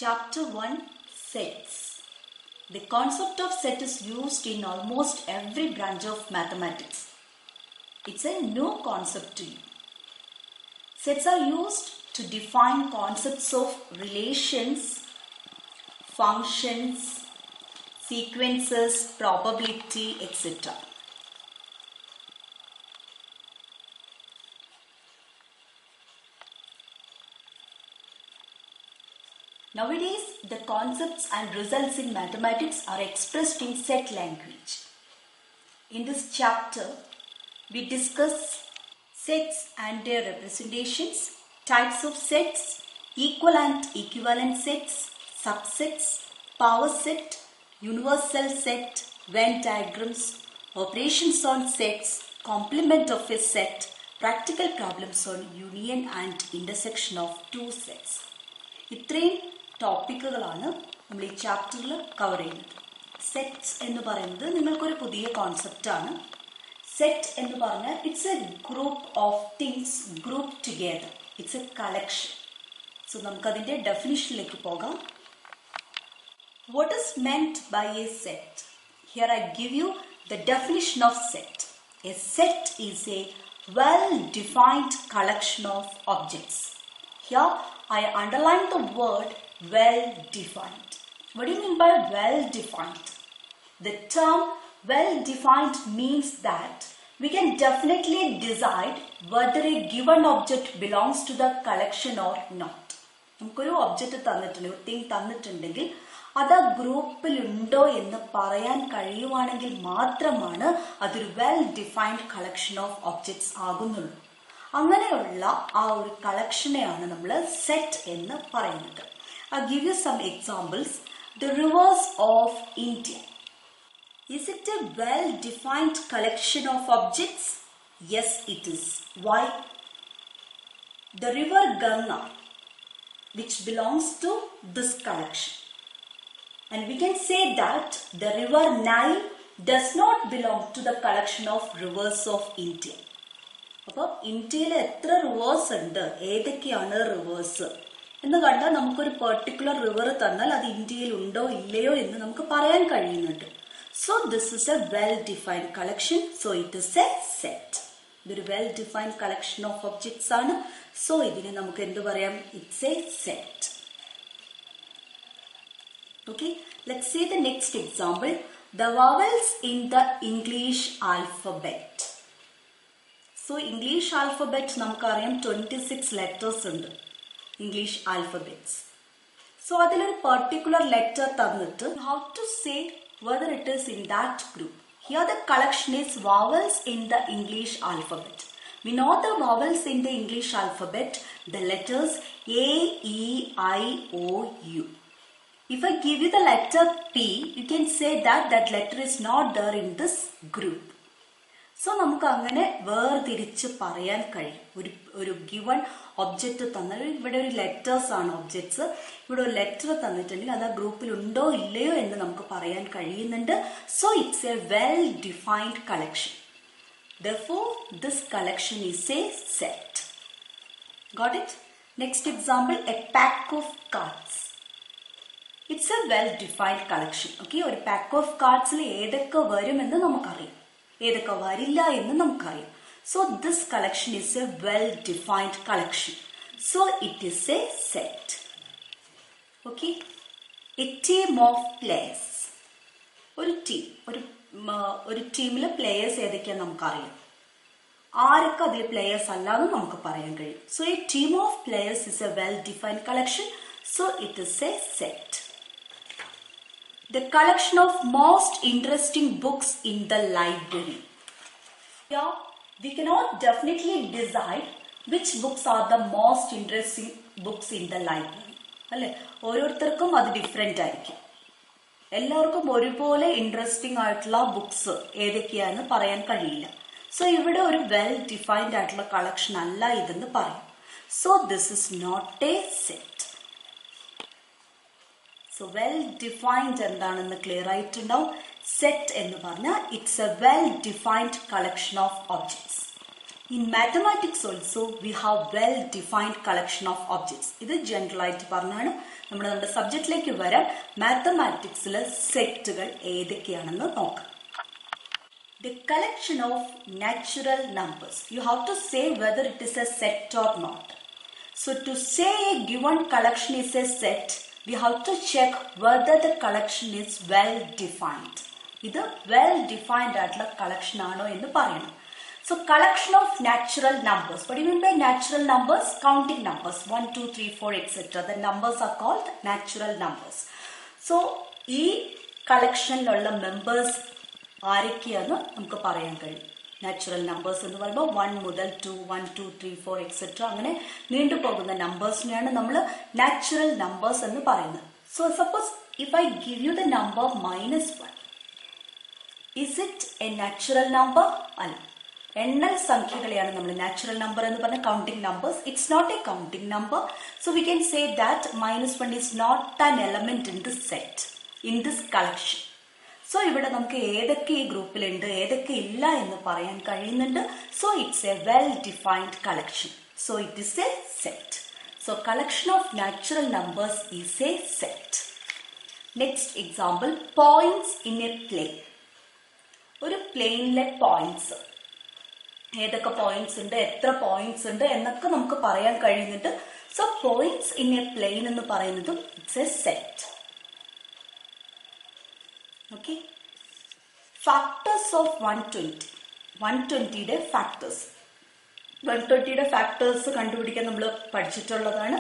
Chapter 1 Sets. The concept of set is used in almost every branch of mathematics. It's a new concept to you. Sets are used to define concepts of relations, functions, sequences, probability, etc. Nowadays, the concepts and results in mathematics are expressed in set language. In this chapter, we discuss sets and their representations, types of sets, equal and equivalent sets, subsets, power set, universal set, Venn diagrams, operations on sets, complement of a set, practical problems on union and intersection of two sets. ഇത്രയും ടോപ്പിക്കുകളാണ് നമ്മൾ ഈ ചാപ്റ്ററിൽ cover ചെയ്യുന്നത്. Sets എന്ന് പറയുന്നത് നിങ്ങൾക്കൊരു പുതിയ കോൺസെപ്റ്റാണ്. Set എന്ന് പറഞ്ഞാൽ it's a group of things group together. It's a collection. So നമുക്കതിൻ്റെ ഡെഫിനിഷനിലേക്ക് പോകാം. What is meant by a set? Here I give you the definition of set. A set is a well-defined collection of objects. Here I underline the word well-defined. What do you mean by well-defined? The term well-defined means that we can definitely decide whether a given object belongs to the collection or not. നമുക്കൊരു object തന്നിട്ടുണ്ട്, ഒരു thing തന്നിട്ടുണ്ടെങ്കിൽ അത് ആ ഗ്രൂപ്പിൽ ഉണ്ടോ എന്ന് പറയാൻ കഴിയുവാണെങ്കിൽ മാത്രമാണ് അതൊരു well defined collection of objects ആകുന്നുള്ളൂ. അങ്ങനെയുള്ള ആ ഒരു കളക്ഷനെയാണ് നമ്മൾ സെറ്റ് എന്ന് പറയുന്നത്. I give you some examples. The rivers of India. Is it a well-defined collection of objects? Yes, it is. Why? The river Ganga, which belongs to this collection. And we can say that the river Nile does not belong to the collection of rivers of India. അപ്പോൾ ഇന്ത്യയിൽ എത്ര reverse ഉണ്ട്, ഏതൊക്കെയാണ് reverse എന്ന് കണ്ടാൽ നമുക്കൊരു particular river തന്നാൽ അത് ഇന്ത്യയിൽ ഉണ്ടോ ഇല്ലയോ എന്ന് നമുക്ക് പറയാൻ കഴിയുന്നുണ്ട്. So this is a well defined collection. So it is a set. ഇതൊരു well defined collection of objects ആണ്. സോ ഇതിനെ നമുക്ക് എന്ത് പറയാം? It's a set. Okay, let's see the next example. The vowels in the English alphabet. So English alphabet നമുക്കറിയാം 26 letters ഉണ്ട് English alphabets. So അതിലൊരു particular letter തന്നിട്ട് how to say whether it is in that group. Here the collection is vowels in the English alphabet. We know the vowels in the English alphabet, the letters A, E, I, O, U. If I give you the letter P, you can say that that letter is not there in this group. So നമുക്ക് അങ്ങനെ വേർതിരിച്ച് പറയാൻ കഴിയും. ഒരു given object തന്നാൽ ഇവിടെ ഒരു letters ആണ് ഒബ്ജക്ട്സ്. ഇവിടെ ഒരു ലെറ്റർ തന്നിട്ടുണ്ടെങ്കിൽ അത് ആ ഗ്രൂപ്പിൽ ഉണ്ടോ ഇല്ലയോ എന്ന് നമുക്ക് പറയാൻ കഴിയുന്നുണ്ട്. So it's a well defined collection. Therefore, this collection is a set. Got it? Next example, a pack of cards. It's a well-defined collection. Okay, ഒരു pack of cardsൽ ഏതൊക്കെ വരുമെന്ന് നമുക്കറിയാം, ഏതൊക്കെ വരില്ല എന്ന് നമുക്കറിയാം. So this collection is a well-defined collection. So it is a set. Okay, a team of players. ഒരു team, ഒരു ടീമിലെ പ്ലേയേഴ്സ് ഏതൊക്കെയാന്ന് നമുക്കറിയാം. ആരൊക്കെ അതിൽ പ്ലേയേഴ്സ് അല്ലാന്ന് നമുക്ക് പറയാൻ കഴിയും. So a team of players is a well-defined collection. So it is a set. The collection of most interesting books in the library. Here, we cannot definitely decide which books are the most interesting books in the library. അല്ലേ, ഓരോരുത്തർക്കും അത് different ആയിരിക്കും. എല്ലാവർക്കും ഒരുപോലെ interesting ആയിട്ടുള്ള books ഏതൊക്കെയാണെന്ന് പറയാൻ കഴിയില്ല. സോ ഇവിടെ ഒരു വെൽ ഡിഫൈൻഡ് ആയിട്ടുള്ള കളക്ഷൻ അല്ല ഇതെന്ന് പറയും. So this is not a set. So well-defined എന്താണെന്ന് ക്ലിയർ ആയിട്ടുണ്ടാവും. സെറ്റ് എന്ന് പറഞ്ഞാൽ it's a well-defined collection of objects. In mathematics also we have well-defined collection of objects. ഇത് ജനറൽ ആയിട്ട് പറഞ്ഞാണ്. നമ്മുടെ സബ്ജക്റ്റിലേക്ക് വരാം. മാത്തമാറ്റിക്സിലെ സെറ്റുകൾ ഏതൊക്കെയാണെന്ന് നോക്കാം. The collection of natural numbers. You have to say whether it is a set or not. So to say a given collection is a set, we have to check whether the collection is well defined. ഇത് well defined ആയിട്ടുള്ള collection ആണോ എന്ന് പറയണം. So collection of natural numbers. What do you mean by natural numbers? Counting numbers. 1, 2, 3, 4, etc. The numbers are called natural numbers. So ഈ collectionലുള്ള members ആരൊക്കെയാന്ന് നമുക്ക് പറയാൻ കഴിയും. Natural numbers എന്ന് പറയുമ്പോൾ 1 മുതൽ 2, 1, 2, 3, 4 എക്സെട്ര അങ്ങനെ നീണ്ടുപോകുന്ന നമ്പേഴ്സിനെയാണ് നമ്മൾ നാച്ചുറൽ നമ്പേഴ്സ് എന്ന് പറയുന്നത്. So suppose if I give you the number -1, is it a natural number? അല്ല. എണ്ണൽ സംഖ്യകളെയാണ് നമ്മൾ നാച്ചുറൽ നമ്പർ എന്ന് പറഞ്ഞ counting numbers. It's not a counting number. So we can say that -1 is not an element in this set, in this collection. So ഇവിടെ നമുക്ക് ഏതൊക്കെ ഈ ഗ്രൂപ്പിലുണ്ട് ഏതൊക്കെ ഇല്ല എന്ന് പറയാൻ കഴിയുന്നുണ്ട്. So it's a well defined collection. So it is a set. So collection of natural numbers is a set. Next example, points in a plane. ഒരു പ്ലെയിനിലെ പോയിന്റ്സ്, ഏതൊക്കെ പോയിന്റ്സ് ഉണ്ട്, എത്ര പോയിന്റ്സ് ഉണ്ട് എന്നൊക്കെ നമുക്ക് പറയാൻ കഴിയുന്നുണ്ട്. So points in a plane എന്ന് പറയുന്നതും it's a set. Okay. Factors of 120. 120യുടെ ഫാക്ടേഴ്സ്. 120യുടെ ഫാക്ടേഴ്സ് കണ്ടുപിടിക്കാൻ നമ്മൾ പഠിച്ചിട്ടുള്ളതാണ്.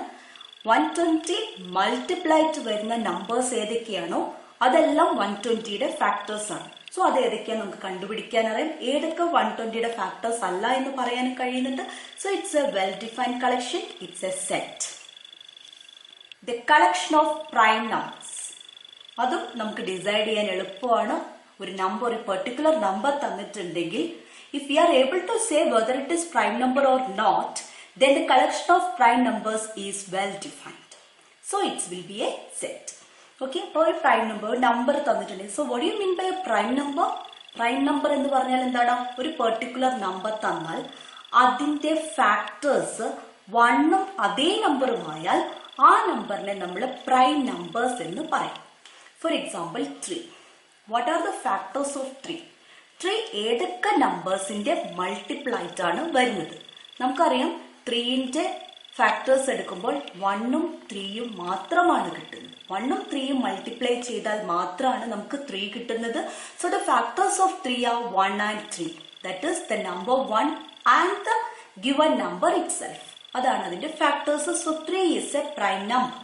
120 മൾട്ടിപ്ലൈറ്റ് വരുന്ന നമ്പേഴ്സ് ഏതൊക്കെയാണോ അതെല്ലാം 120യുടെ ഫാക്ടേഴ്സ് ആണ്. സോ അത് ഏതൊക്കെയാണ് നമുക്ക് കണ്ടുപിടിക്കാൻ അറിയാം. ഏതൊക്കെ 120യുടെ ഫാക്ടേഴ്സ് അല്ല എന്ന് പറയാൻ കഴിയുന്നുണ്ട്. So it's a well defined collection. It's a set. The collection of prime numbers. അതും നമുക്ക് ഡിസൈഡ് ചെയ്യാൻ എളുപ്പമാണ്. ഒരു നമ്പർ, ഒരു പെർട്ടിക്കുലർ നമ്പർ തന്നിട്ടുണ്ടെങ്കിൽ if you are able to say whether it is prime number or not, then the collection of prime numbers is well defined. So it will be a set. Okay, അപ്പോൾ ഒരു prime number തന്നിട്ടുണ്ടെങ്കിൽ, so what do you mean by a prime number? Prime number എന്ന് പറഞ്ഞാൽ എന്താണ്? ഒരു particular number തന്നാൽ അതിന്റെ factors 1ഉം അതേ നമ്പറുമായാൽ ആ നമ്പറിനെ നമ്മൾ പ്രൈം നമ്പേഴ്സ് എന്ന് പറയും. For example, 3. What are the factors of 3? 3 ഏതൊക്കെ നമ്പേഴ്സിന്റെ മൾട്ടിപ്ലൈറ്റ് ആണ് വരുന്നത്? നമുക്കറിയാം 3ന്റെ ഫാക്ടേഴ്സ് എടുക്കുമ്പോൾ 1ഉം 3യും മാത്രമാണ് കിട്ടുന്നത്. 1ഉം 3യും മൾട്ടിപ്ലൈ ചെയ്താൽ മാത്രമാണ് നമുക്ക് 3 കിട്ടുന്നത്. So the factors of 3 are 1 and 3. That is the number 1 and the given number itself. അതാണ് അതിന്റെ factors. So 3 is a prime number.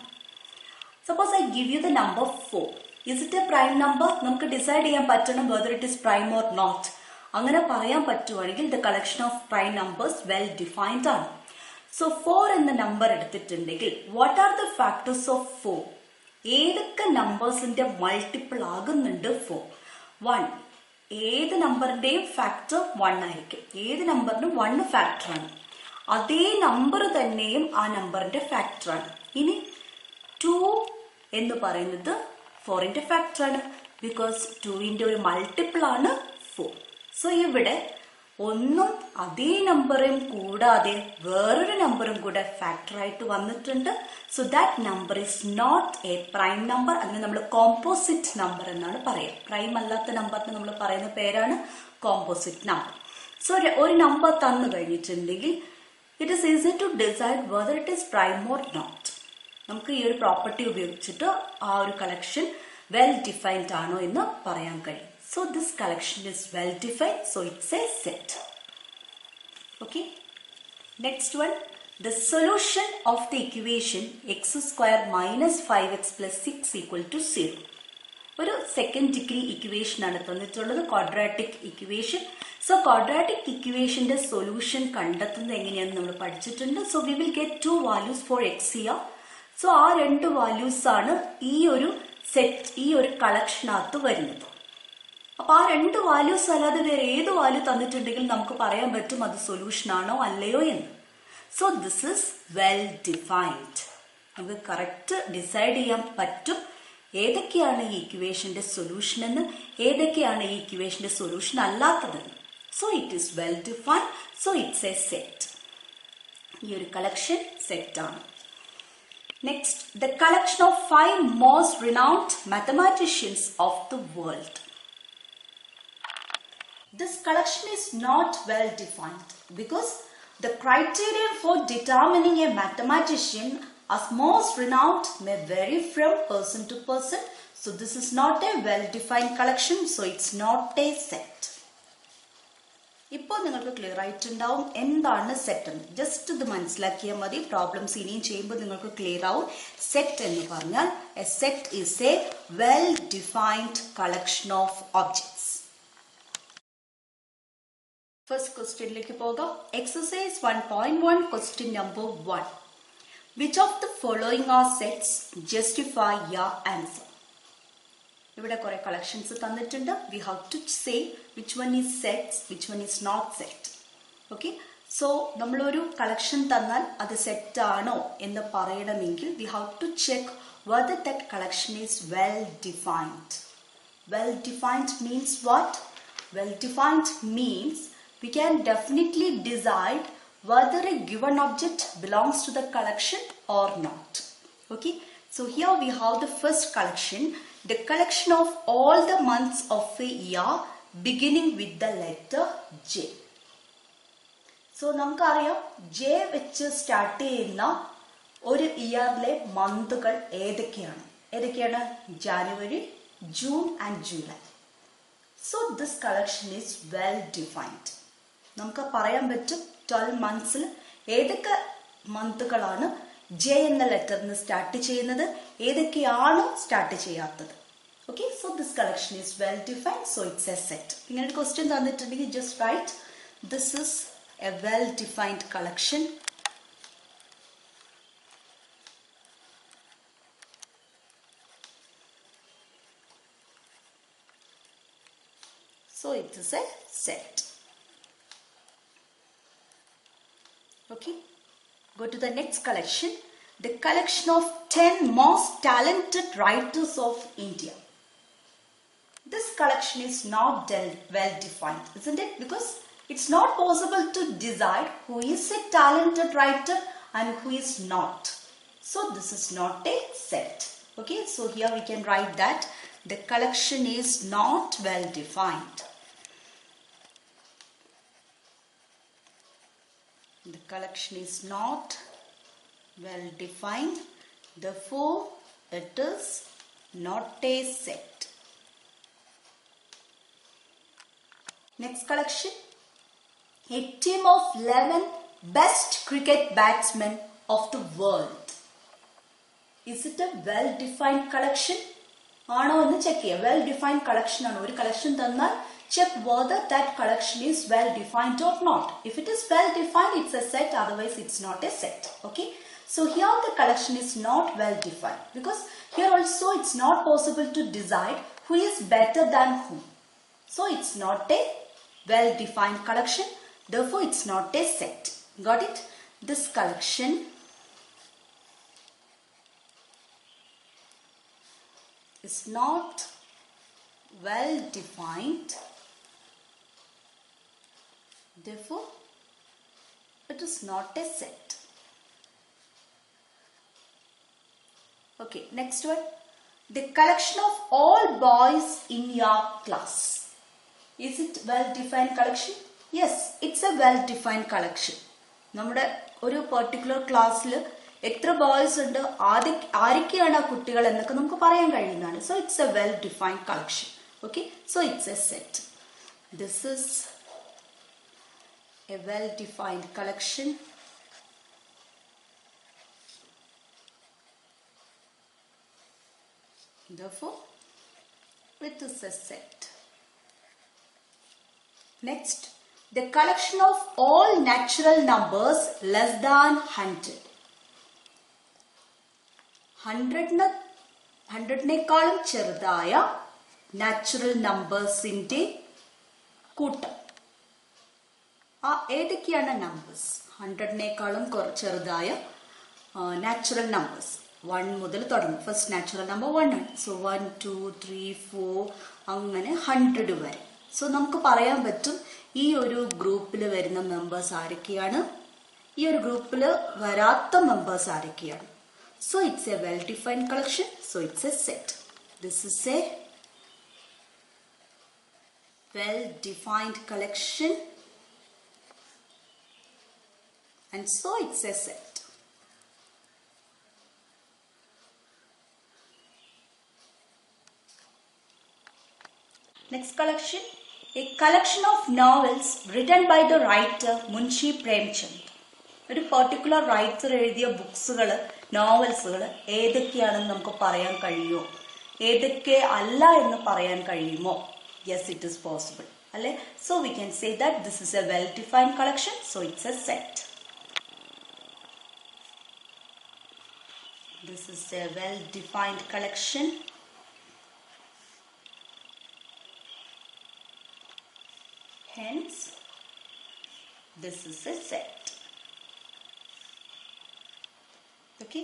Suppose I give you the number 4. Is it a prime number? നമുക്ക് decide ചെയ്യാൻ പറ്റണം whether it is prime or not. അങ്ങനെ പറയാൻ പറ്റുവാണെങ്കിൽ the collection of prime numbers well defined ആണ്. So 4 എന്ന number എടുത്തിട്ടുണ്ടെങ്കിൽ what are the factors of 4? ഏതൊക്കെ നമ്പേഴ്സിന്റെ മൾട്ടിപ്പിൾ ആകുന്നുണ്ട് 4? 1. ഏത് നമ്പറിന്റെയും ഫാക്ടർ 1 ആയിരിക്കും. ഏത് നമ്പറിനും 1 ഫാക്ടർ ആണ്. അതേ നമ്പർ തന്നെയും ആ നമ്പറിന്റെ ഫാക്ടർ ആണ്. ഇനി 2 എന്ന് പറയുന്നത് 4ന്റെ ഫാക്ടർ ആണ്. ബിക്കോസ് 2ന്റെ ഒരു മൾട്ടിപ്പിൾ ആണ് 4. സോ ഇവിടെ ഒന്നും അതേ നമ്പറും കൂടാതെ വേറൊരു നമ്പറും കൂടെ ഫാക്ടർ ആയിട്ട് വന്നിട്ടുണ്ട്. So that number is not a prime number. അതിന് നമ്മൾ കോമ്പോസിറ്റ് നമ്പർ എന്നാണ് പറയുക. പ്രൈം അല്ലാത്ത നമ്പറിന് നമ്മൾ പറയുന്ന പേരാണ് കോമ്പോസിറ്റ് നമ്പർ. സോ ഒരു നമ്പർ തന്നു കഴിഞ്ഞിട്ടുണ്ടെങ്കിൽ it is easy to decide whether it is prime or not. നമുക്ക് ഈ ഒരു പ്രോപ്പർട്ടി ഉപയോഗിച്ചിട്ട് ആ ഒരു കളക്ഷൻ വെൽ ഡിഫൈൻഡ് ആണോ എന്ന് പറയാൻ കഴിയും. So this collection is well defined. So it's a set. Okay. Next one. The solution of the equation x square minus 5x plus 6 equal to 0. ഒരു സെക്കൻഡ് ഡിഗ്രി ഇക്വേഷൻ ആണ് തന്നിട്ടുള്ളത്, quadratic equation. So quadratic ഇക്വേഷന്റെ solution കണ്ടെത്തുന്നത് എങ്ങനെയാണെന്ന് നമ്മൾ പഠിച്ചിട്ടുണ്ട്. So we will get 2 values for x here. So ആ 2 values ആണ് ഈ ഒരു സെറ്റ്, ഈ ഒരു കളക്ഷനകത്ത് വരുന്നത്. അപ്പൊ ആ 2 വാല്യൂസ് അല്ലാതെ വേറെ ഏത് വാല്യൂ തന്നിട്ടുണ്ടെങ്കിൽ നമുക്ക് പറയാൻ പറ്റും അത് സൊല്യൂഷൻ ആണോ അല്ലയോ എന്ന്. So this is well defined. നമുക്ക് കറക്റ്റ് ഡിസൈഡ് ചെയ്യാൻ പറ്റും ഏതൊക്കെയാണ് ഈ ഇക്വേഷന്റെ സൊല്യൂഷൻ എന്ന്, ഏതൊക്കെയാണ് ഈ ഇക്വേഷന്റെ സൊല്യൂഷൻ അല്ലാത്തതെന്ന്. So it is well defined. So it's a set. ഈ ഒരു കളക്ഷൻ സെറ്റ് ആണ്. Next, the collection of 5 most renowned mathematicians of the world. This collection is not well defined because the criterion for determining a mathematician as most renowned may vary from person to person. So this is not a well defined collection, so it's not a set. ഇപ്പോൾ നിങ്ങൾക്ക് clear ആയിട്ടുണ്ടാവും എന്താണ് set എന്ന്. Just ഇത് മനസ്സിലാക്കിയാൽ മതി. Problems ഇനിയും ചെയ്യുമ്പോൾ നിങ്ങൾക്ക് ക്ലിയർ ആവും. സെറ്റ് എന്ന് പറഞ്ഞാൽ a set is a well defined collection of objects. First ക്വസ്റ്റ്യനിലേക്ക് പോകാം. Exercise 1.1 question number 1. Which of the following are sets justify your answer. ഇവിടെ കുറെ കളക്ഷൻസ് തന്നിട്ടുണ്ട്. We have to say which one is sets, which one is not set. Okay, so നമ്മളൊരു collection തന്നാൽ അത് set ആണോ എന്ന് പറയണമെങ്കിൽ we have to check whether that collection is well defined. Well defined means what? Well defined means we can definitely decide whether a given object belongs to the collection or not. Okay, so here we have the first collection, the collection of all the months of a year beginning with the letter J. So നമുക്കറിയാം J വെച്ച് start ചെയ്യുന്ന ഒരു ഇയറിലെ മന്തുകൾ ഏതൊക്കെയാണ് January, June and July. So this collection is well defined. നമുക്ക് പറയാൻ പറ്റും 12 മന്ത്സിൽ ഏതൊക്കെ മന്തുകളാണ് J എന്ന ലെറ്ററിന് സ്റ്റാർട്ട് ചെയ്യുന്നത്, ഏതൊക്കെയാണ് സ്റ്റാർട്ട് ചെയ്യാത്തത്. Okay, so this collection is well defined, so it's a set. ഇങ്ങനെ ക്വസ്റ്റ്യൻ തന്നിട്ടുണ്ടെങ്കിൽ just write this is a well defined collection. So it is a set. Okay, go to the next collection, the collection of 10 most talented writers of India. This collection is not well defined, isn't it? Because it's not possible to decide who is a talented writer and who is not. So this is not a set. Okay, so here we can write that the collection is not well defined. The collection is not well defined, therefore it is not a set. Next collection, a team of 11 best cricket batsmen of the world. Is it a well defined collection? ആണോ എന്ന് check ചെയ്യുക. Well defined collection ആണ്. ഒരു collection തന്നാൽ check whether that collection is well defined or not. If it is well defined, it's a set, otherwise it's not a set. Okay, so here the collection is not well defined because here also it's not possible to decide who is better than whom. So it's not a well defined collection, therefore it's not a set. Got it? This collection is not well defined, therefore it is not a set. Okay, next one, the collection of all boys in your class. Is it well defined collection? Yes, it's a well defined collection. നമ്മുടെ ഒരു particular ക്ലാസ്സിൽ എത്ര boys ഉണ്ട്, ആരൊക്കെയാണ് ആ കുട്ടികൾ എന്നൊക്കെ നമുക്ക് പറയാൻ കഴിയുന്നതാണ്. So it's a well defined collection. Okay, so it's a set. This is a well defined collection. Therefore it is a set. Next, the collection of all natural numbers less than 100. 100-നേക്കാളും ചെറുതായ natural നമ്പേഴ്സിന്റെ കൂട്ടം. ഏതൊക്കെയാണ് numbers? 100-നേക്കാളും ചെറുതായ natural numbers 1 മുതൽ തുടങ്ങും. First natural number 1 ആണ്. So 1, 2, 3, 4 അങ്ങനെ 100 വരെ. So നമുക്ക് പറയാൻ പറ്റും ഈ ഒരു ഗ്രൂപ്പിൽ വരുന്ന മെമ്പേഴ്സ് ആരൊക്കെയാണ്, ഈ ഒരു ഗ്രൂപ്പിൽ വരാത്ത മെമ്പേഴ്സ് ആരൊക്കെയാണ്. So it's a well-defined collection. So it's a set. This is a well-defined collection. And so it's a set. Next collection. A collection of novels written by the writer Munshi Premchand. ഒരു particular writer എഴുതിയ ബുക്സുകൾ, നോവൽസുകൾ ഏതൊക്കെയാണെന്ന് നമുക്ക് പറയാൻ കഴിയുമോ? ഏതൊക്കെ അല്ല എന്ന് പറയാൻ കഴിയുമോ? യെസ്, ഇറ്റ് ഈസ് പോസിബിൾ അല്ലെ? So we can say that this is a well defined collection. So it's a set. This is a well defined collection. Hence, this is a set. Okay.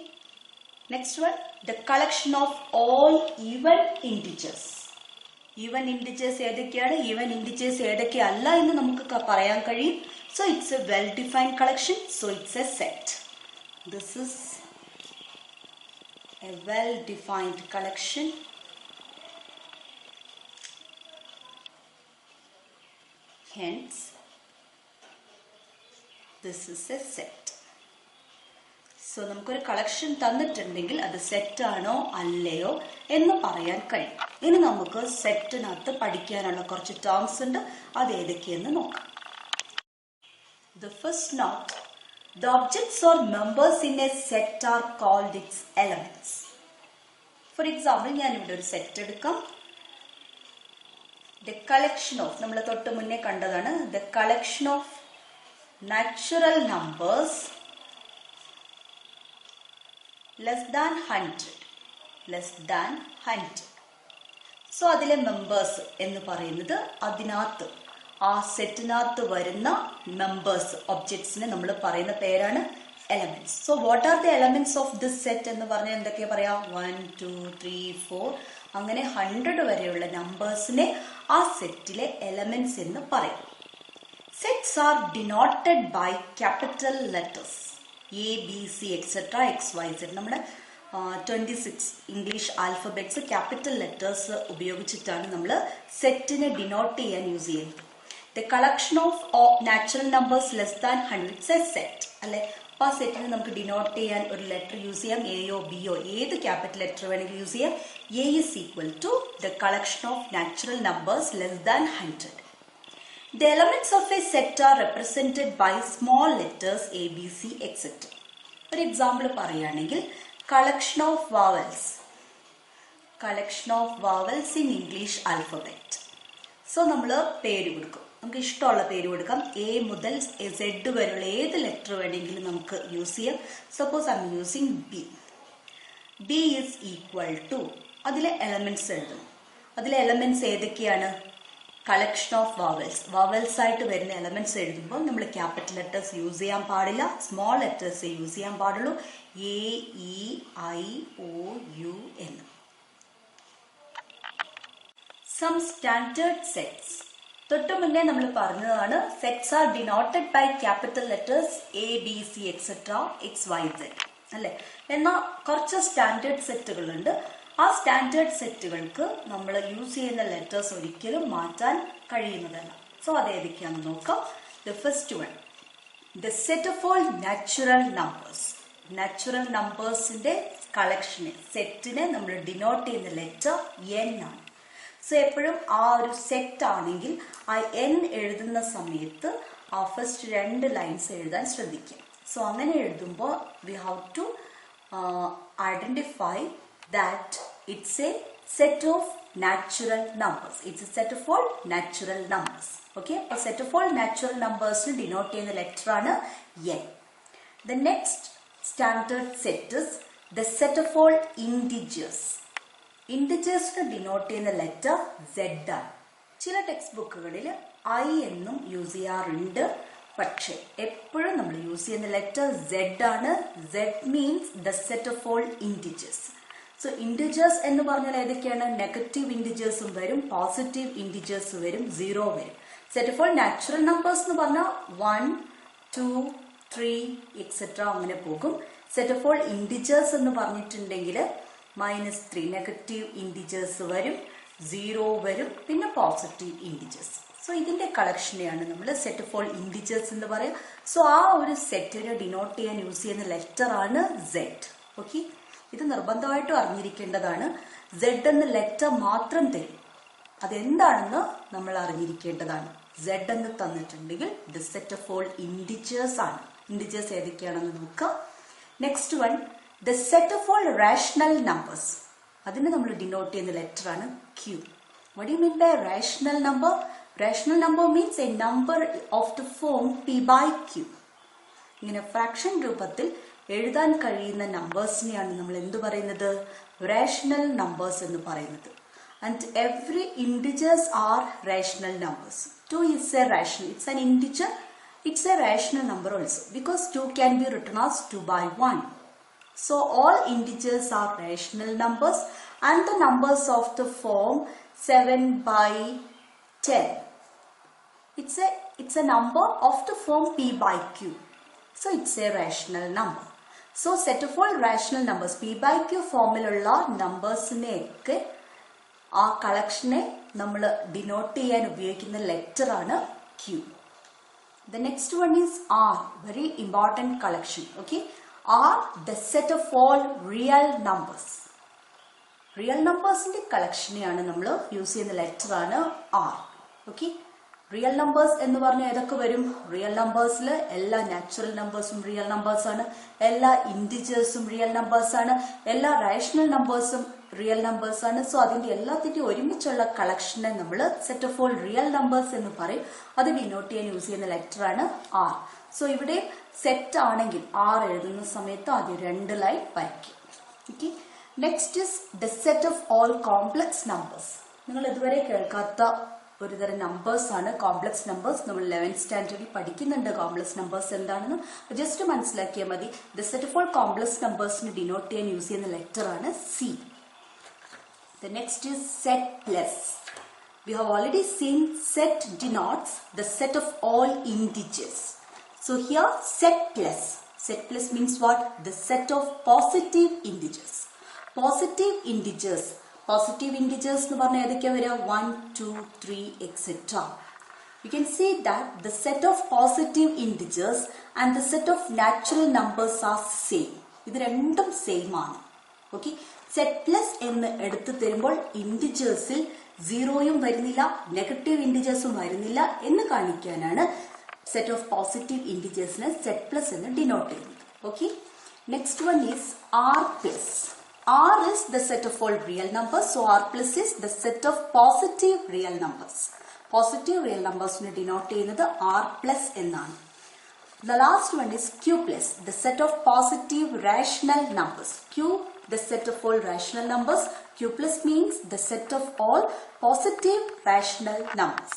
Next one, the collection of all even integers. Even integers ഏതൊക്കെയാണ്, even integers ഏതൊക്കെ അല്ല എന്ന് നമുക്ക് പറയാൻ കഴിയും. So it's a well-defined collection. So it's a set. This is a well-defined collection. Hence, this is a set. So, നമുക്കൊരു collection തന്നിട്ടുണ്ടെങ്കിൽ അത് സെറ്റ് ആണോ അല്ലയോ എന്ന് പറയാൻ കഴിയും. ഇനി നമുക്ക് സെറ്റിനകത്ത് പഠിക്കാനുള്ള കുറച്ച് ടേംസ് ഉണ്ട്. അത് ഏതൊക്കെയെന്ന് നോക്കാം. The first note, the objects or members in a set are called its elements. For example, ഞാൻ ഇവിടെ ഒരു സെറ്റ് എടുക്കാം. The collection of, നമ്മൾ തൊട്ട് മുന്നേ കണ്ടതാണ്, the collection of natural numbers less than 100. So അതിലെ മെമ്പേഴ്സ് എന്ന് പറയുന്നത് അതിനകത്ത് ആ സെറ്റിനകത്ത് വരുന്ന മെമ്പേഴ്സ് ഒബ്ജക്ട്സിനെ നമ്മൾ പറയുന്ന പേരാണ് elements. So what are the elements of this set എന്ന് പറഞ്ഞാൽ എന്തൊക്കെ പറയാം? 1, 2, 3, 4 അങ്ങനെ 100 വരെയുള്ള നമ്പേഴ്സിനെ ആ സെറ്റിലെ എലമെന്റ്സ് എന്ന് പറയും. Sets are denoted by capital letters A B C etcetera X Y set. നമ്മുടെ 26 ഇംഗ്ലീഷ് ആൽഫബറ്റ്സ് ക്യാപിറ്റൽ ലെറ്റേഴ്സ് ഉപയോഗിച്ചിട്ടാണ് നമ്മൾ സെറ്റിനെ ഡിനോട്ട് ചെയ്യാൻ യൂസ് ചെയ്യുന്നത്. The collection of natural numbers less than 100 set അല്ലെ. അപ്പോൾ ആ സെറ്റിന് നമുക്ക് ഡിനോട്ട് ചെയ്യാൻ ഒരു ലെറ്റർ യൂസ് ചെയ്യാം. എയോ ബിയോ ഏത് ക്യാപിറ്റൽ ലെറ്റർ വേണമെങ്കിലും യൂസ് ചെയ്യാം. A is equal to the collection of natural numbers less than 100. The elements of a set are represented by small letters A, B, C, etc. For example, പറയുകയാണെങ്കിൽ collection of vowels in English alphabet. So നമ്മൾ പേര് കൊടുക്കും. നമുക്ക് ഇഷ്ടമുള്ള പേര് കൊടുക്കാം. A മുതൽ Z വരെയുള്ള ഏത് ലെറ്റർ വേണമെങ്കിലും നമുക്ക് യൂസ് ചെയ്യാം. Suppose I am using B. B is equal to അതിലെ എലമെന്റ്സ് എഴുതണം. അതിലെ എലമെന്റ്സ് ഏതൊക്കെയാണ്? കളക്ഷൻ ഓഫ് വവൽസ് ആയിട്ട് വരുന്ന എലമെന്റ്സ് എഴുതുമ്പോൾ നമ്മൾ ക്യാപിറ്റൽ ലെറ്റേഴ്സ് യൂസ് ചെയ്യാൻ പാടില്ല. സ്മോൾ ലെറ്റേഴ്സ് യൂസ് ചെയ്യാൻ പാടുള്ളൂ. A E I O U എന്ന്. Some standard sets. തൊട്ട് മുന്നേ നമ്മൾ പറഞ്ഞതാണ് sets are denoted by capital letters A B C etcetera X Y set അല്ലെ. എന്നാൽ കുറച്ച് സ്റ്റാൻഡേർഡ് സെറ്റുകളുണ്ട്. ആ സ്റ്റാൻഡേർഡ് സെറ്റുകൾക്ക് നമ്മൾ യൂസ് ചെയ്യുന്ന ലെറ്റേഴ്സ് ഒരിക്കലും മാറ്റാൻ കഴിയുന്നതല്ല. സോ അതേതൊക്കെയാണെന്ന് നോക്കാം. The first one, the set of all natural numbers. Natural നമ്പേഴ്സിന്റെ കളക്ഷനെ സെറ്റിനെ നമ്മൾ ഡിനോട്ട് ചെയ്യുന്ന ലെറ്റർ എൻ ആണ്. സോ എപ്പോഴും ആ ഒരു സെറ്റ് ആണെങ്കിൽ ആ എൻ എഴുതുന്ന സമയത്ത് ആ ഫസ്റ്റ് 2 ലൈൻസ് എഴുതാൻ ശ്രദ്ധിക്കും. സോ അങ്ങനെ എഴുതുമ്പോൾ we have to identify that it's a set of natural numbers. It's a set of all natural numbers. Okay, a set of all natural numbers to denote the letter ആണ് n. The next standard set is the set of all integers. Integers to denote the letter z ആണ്. ചില text ബുക്കുകളിൽ I എന്നും use ചെയ്യാറുണ്ട്. പക്ഷേ എപ്പോഴും നമ്മൾ use ചെയ്യുന്ന ലെറ്റർ z ആണ്. Z means the set of all integers. So integers എന്ന് പറഞ്ഞാൽ ഏതൊക്കെയാണ്? നെഗറ്റീവ് ഇൻറ്റിജേഴ്സും വരും, പോസിറ്റീവ് ഇൻറ്റിജേഴ്സ് വരും, 0 വരും. Set of all natural numbers എന്ന് പറഞ്ഞാൽ 1, 2, 3 എക്സെട്ര അങ്ങനെ പോകും. സെറ്റ് ഓഫ് ഓൾ ഇൻഡിജേഴ്സ് എന്ന് പറഞ്ഞിട്ടുണ്ടെങ്കിൽ -3 നെഗറ്റീവ് ഇൻഡിജേഴ്സ് വരും, 0 വരും, പിന്നെ പോസിറ്റീവ് ഇൻഡിജേഴ്സ്. സോ ഇതിന്റെ കളക്ഷനെയാണ് നമ്മൾ സെറ്റ് ഓഫ് ഓൾ ഇൻഡിജേഴ്സ് എന്ന് പറയുക. സോ ആ ഒരു സെറ്റിനെ ഡിനോട്ട് ചെയ്യാൻ യൂസ് ചെയ്യുന്ന ലെറ്റർ ആണ് Z. ഓക്കെ, ഇത് നിർബന്ധമായിട്ടും അറിഞ്ഞിരിക്കേണ്ടതാണ്. Z എന്ന ലെറ്റർ മാത്രം തരും, അതെന്താണെന്ന് നമ്മൾ അറിഞ്ഞിരിക്കേണ്ടതാണ്. Z എന്ന് തന്നിട്ടുണ്ടെങ്കിൽ the set of all integers ആണ്. ഇൻഡിജേഴ്സ് ഏതൊക്കെയാണെന്ന് നോക്കാം. Next one, the set of all rational numbers. അതിനെ നമ്മൾ ഡിനോട്ട് ചെയ്യുന്ന ലെറ്റർ ആണ് Q. What do you mean by rational number? Rational number means a number of the form P by Q. ഇങ്ങനെ fraction രൂപത്തിൽ എഴുതാൻ കഴിയുന്ന നമ്പേഴ്സിനെയാണ് നമ്മൾ എന്ത് പറയുന്നത്? റാഷണൽ നമ്പേഴ്സ് എന്ന് പറയുന്നത്. And every integers are rational numbers. 2 is a rational. It's an integer. It's a rational number also because 2 can be written as 2 by 1. So all integers are rational numbers and the numbers of the form 7 by 10. It's a number of the form P by Q. So it's a rational number. So set of all rational numbers P by Q ഫോമിലുള്ള നമ്പേഴ്സിനെയൊക്കെ ആ കളക്ഷനെ നമ്മൾ denote ചെയ്യാൻ ഉപയോഗിക്കുന്ന letter ആണ് Q. The next one is R, very important collection. Okay, R, the set of all real numbers. Real നമ്പേഴ്സിന്റെ കളക്ഷനെയാണ് നമ്മൾ use ചെയ്യുന്ന ലെറ്റർ ആണ് R. ഓക്കെ, റിയൽ നമ്പേഴ്സ് എന്ന് പറഞ്ഞാൽ ഏതൊക്കെ വരും? റിയൽ നമ്പേഴ്സിൽ എല്ലാ നാച്ചുറൽ നമ്പേഴ്സും റിയൽ നമ്പേഴ്സ് ആണ്, എല്ലാ ഇൻഡിജേഴ്സും റിയൽ നമ്പേഴ്സ് ആണ്, എല്ലാ റാഷണൽ നമ്പേഴ്സും റിയൽ നമ്പേഴ്സ് ആണ്. സോ അതിന്റെ എല്ലാത്തിന്റെയും ഒരുമിച്ചുള്ള കളക്ഷനെ നമ്മൾ set of all real numbers എന്ന് പറയും. അത് ഡിനോട്ട് ചെയ്യാൻ യൂസ് ചെയ്യുന്ന ലെറ്റർ ആണ് R. സോ ഇവിടെ സെറ്റ് ആണെങ്കിൽ R എഴുതുന്ന സമയത്ത് ആദ്യം 2 ലൈൻ വരയ്ക്കും. Okay, next is the set of all complex numbers. നിങ്ങൾ ഇതുവരെ കേൾക്കാത്ത ഒരു തരം നമ്പേഴ്സ് ആണ് കോംപ്ലക്സ് നമ്പേഴ്സ്. നമ്മൾ 11th സ്റ്റാൻഡേർഡിൽ പഠിക്കുന്നുണ്ട് കോംപ്ലക്സ് നമ്പേഴ്സ് എന്താണെന്ന്. ജസ്റ്റ് മനസ്സിലാക്കിയാൽ മതി. The set of all complex നമ്പേഴ്സിന് ഡിനോട്ട് ചെയ്യാൻ യൂസ് ചെയ്യുന്ന ലെറ്റർ ആണ് C. The next is set plus. We have already seen set denotes the set of all integers. So here set plus. Set plus means what? The set of positive integers. Positive integers. Positive integers എന്ന് പറഞ്ഞാൽ ഏതൊക്കെയാ വരിക? 1, 2, 3, etc. You can see that the set of positive integers and the set of natural numbers are same. ഇത് രണ്ടും same ആണ്. Okay, set plus എന്ന് എടുത്തു തരുമ്പോൾ ഇൻഡിജേഴ്സിൽ 0യും വരുന്നില്ല, നെഗറ്റീവ് ഇൻഡിജേഴ്സും വരുന്നില്ല എന്ന് കാണിക്കാനാണ് സെറ്റ് ഓഫ് പോസിറ്റീവ് ഇൻഡിജേഴ്സിനെ സെറ്റ് പ്ലസ് എന്ന് ഡിനോട്ട് ചെയ്യുന്നത്. Okay, next one is R plus. R is the set of all real numbers. So R plus is the set of positive real numbers. Positive real numbers ne denote ചെയ്യുന്നത് R plus എന്നാണ്. The last one is Q plus, the set of positive rational numbers. Q, the set of all rational numbers. Q plus means the set of all positive rational numbers.